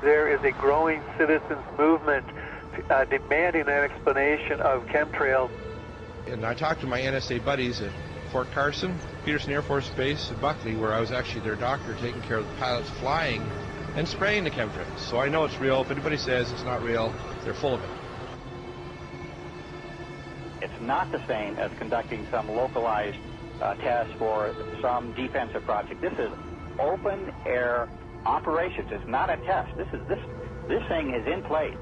there is a growing citizens movement demanding an explanation of chemtrails. And I talked to my NSA buddies at Fort Carson, Peterson Air Force Base, and Buckley, where I was actually their doctor taking care of the pilots flying and spraying the chemtrails. So I know it's real. If anybody says it's not real, they're full of it. It's not the same as conducting some localized test for some defensive project. This is open air operations. It's not a test. This thing is in place.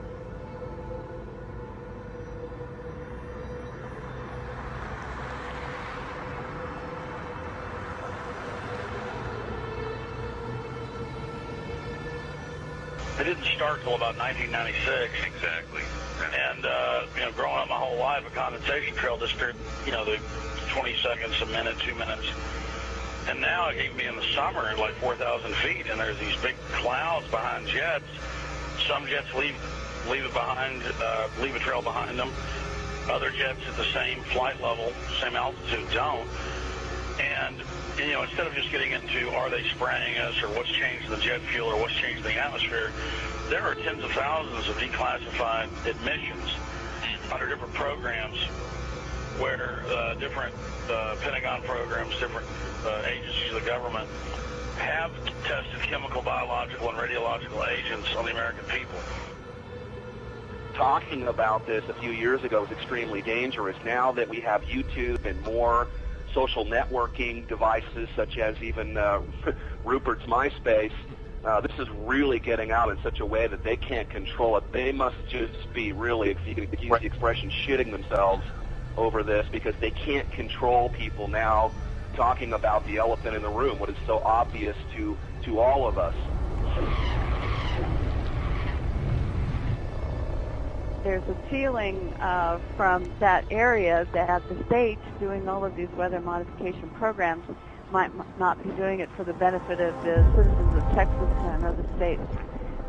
It didn't start until about 1996. Exactly. And, growing up my whole life, a condensation trail disappeared, the 20 seconds, a minute, 2 minutes. And now it can be in the summer at like 4,000 feet, and there's these big clouds behind jets. Some jets leave it behind, leave a trail behind them. Other jets at the same flight level, same altitude don't. And, instead of just getting into are they spraying us or what's changed in the jet fuel or what's changed in the atmosphere, there are tens of thousands of declassified admissions under different programs where different Pentagon programs, different agencies of the government have tested chemical, biological, and radiological agents on the American people. Talking about this a few years ago was extremely dangerous. Now that we have YouTube and more social networking devices, such as even Rupert's MySpace, this is really getting out in such a way that they can't control it. They must just be really, if you can use the expression, shitting themselves over this, because they can't control people now talking about the elephant in the room, what is so obvious to all of us. There's a feeling from that area that the states doing all of these weather modification programs might not be doing it for the benefit of the citizens of Texas and other states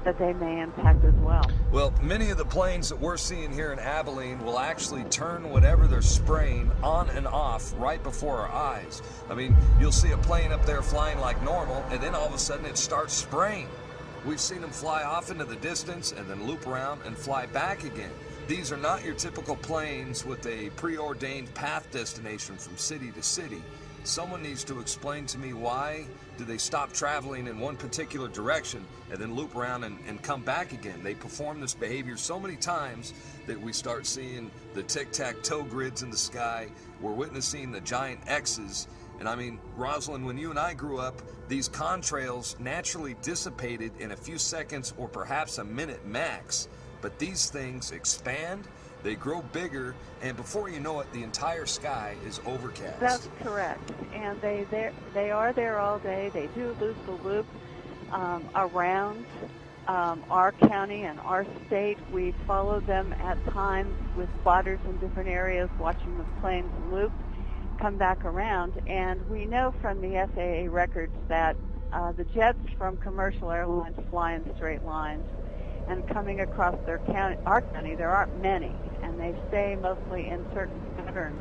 that they may impact as well. Well, many of the planes that we're seeing here in Abilene will actually turn whatever they're spraying on and off right before our eyes. I mean, you'll see a plane up there flying like normal, and then all of a sudden it starts spraying. We've seen them fly off into the distance and then loop around and fly back again. These are not your typical planes with a preordained path destination from city to city. Someone needs to explain to me why do they stop traveling in one particular direction and then loop around and come back again. They perform this behavior so many times that we start seeing the tic-tac-toe grids in the sky. We're witnessing the giant X's. And I mean, Rosalind, when you and I grew up, these contrails naturally dissipated in a few seconds or perhaps a minute max. But these things expand, they grow bigger, and before you know it, the entire sky is overcast. That's correct. And they are there all day. They do loop the loop around our county and our state. We follow them at times with spotters in different areas, watching the planes loop, come back around. And we know from the FAA records that the jets from commercial airlines fly in straight lines. And coming across our county, there aren't many, and they stay mostly in certain patterns.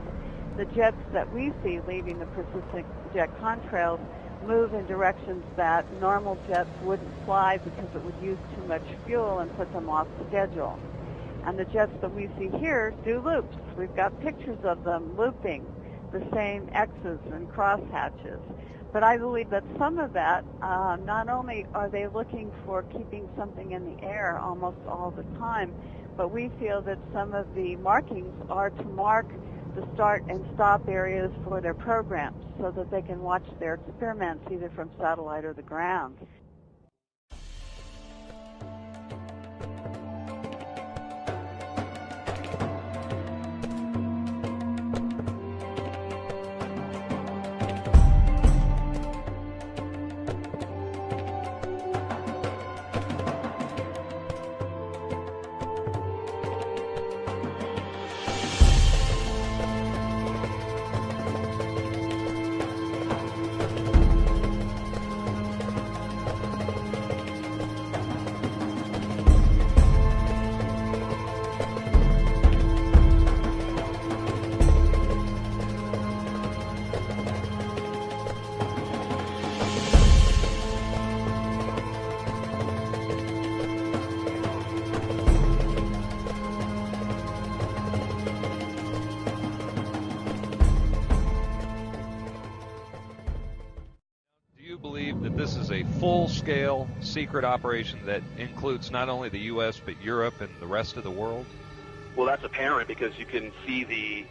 The jets that we see leaving the persistent jet contrails move in directions that normal jets wouldn't fly because it would use too much fuel and put them off schedule. And the jets that we see here do loops. We've got pictures of them looping the same X's and crosshatches. But I believe that some of that, not only are they looking for keeping something in the air almost all the time, but we feel that some of the markings are to mark the start and stop areas for their programs so that they can watch their experiments either from satellite or the ground. that this is a full-scale secret operation that includes not only the U.S. but Europe and the rest of the world? Well, that's apparent because you can see the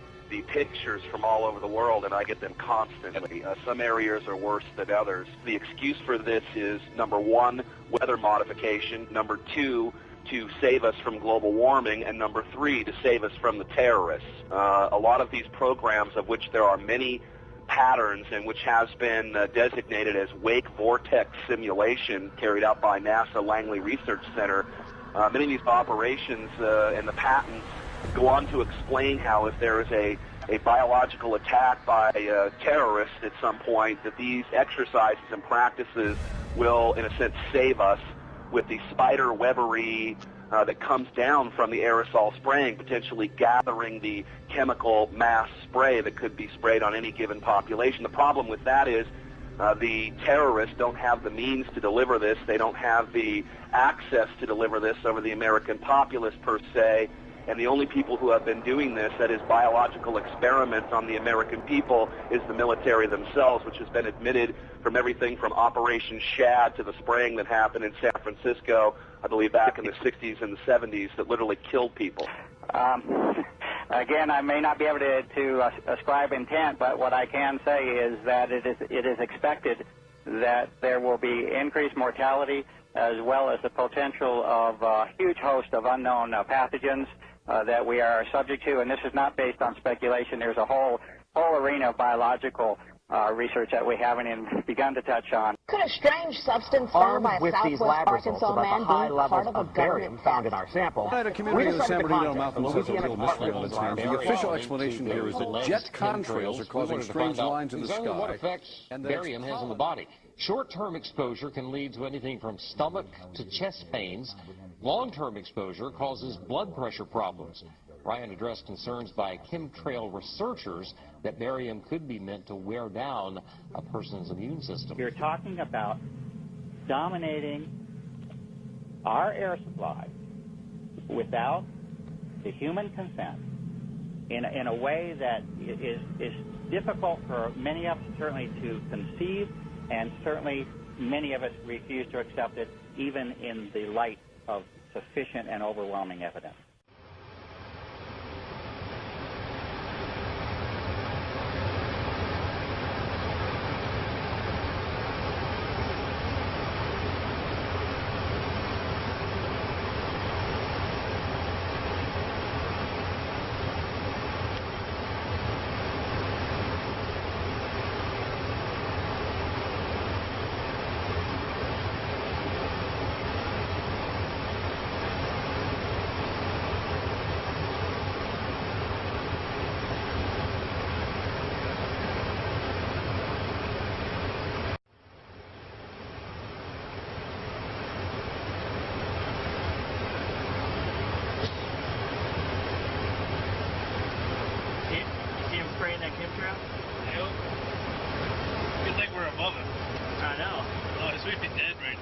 pictures from all over the world, and I get them constantly. Some areas are worse than others. The excuse for this is, number one, weather modification, number two, to save us from global warming, and number three, to save us from the terrorists. A lot of these programs, of which there are many patterns and which has been designated as wake vortex simulation carried out by NASA Langley Research Center, many of these operations and the patents go on to explain how if there is a biological attack by terrorists at some point, that these exercises and practices will, in a sense, save us with the spider webbery that comes down from the aerosol spraying, potentially gathering the chemical mass spray that could be sprayed on any given population. The problem with that is the terrorists don't have the means to deliver this. They don't have the access to deliver this over the American populace per se. And the only people who have been doing this, that is biological experiments on the American people, is the military themselves, which has been admitted from everything from Operation Shad to the spraying that happened in San Francisco, I believe back in the 60s and the 70s, that literally killed people. Again, I may not be able to ascribe intent, but what I can say is that it is expected that there will be increased mortality as well as the potential of a huge host of unknown pathogens that we are subject to, and this is not based on speculation. There's a whole arena of biological research that we haven't even begun to touch on. Could a strange substance found by a Southwest Arkansas man be part of a government found in our sample? At a community in the San Bernardino Mountains has a real mystery on its hands. The official explanation here is that jet contrails are causing strange lines in the sky. What effects barium has on the body. Short-term exposure can lead to anything from stomach to chest pains. Long-term exposure causes blood pressure problems. Ryan addressed concerns by chemtrail researchers that barium could be meant to wear down a person's immune system. You're talking about dominating our air supply without the human consent in a way that is difficult for many of us certainly to conceive, and certainly many of us refuse to accept it even in the light of sufficient and overwhelming evidence. Spraying that chemtrail? Yep. Feels like we're above it. I know. Oh, it's really dead right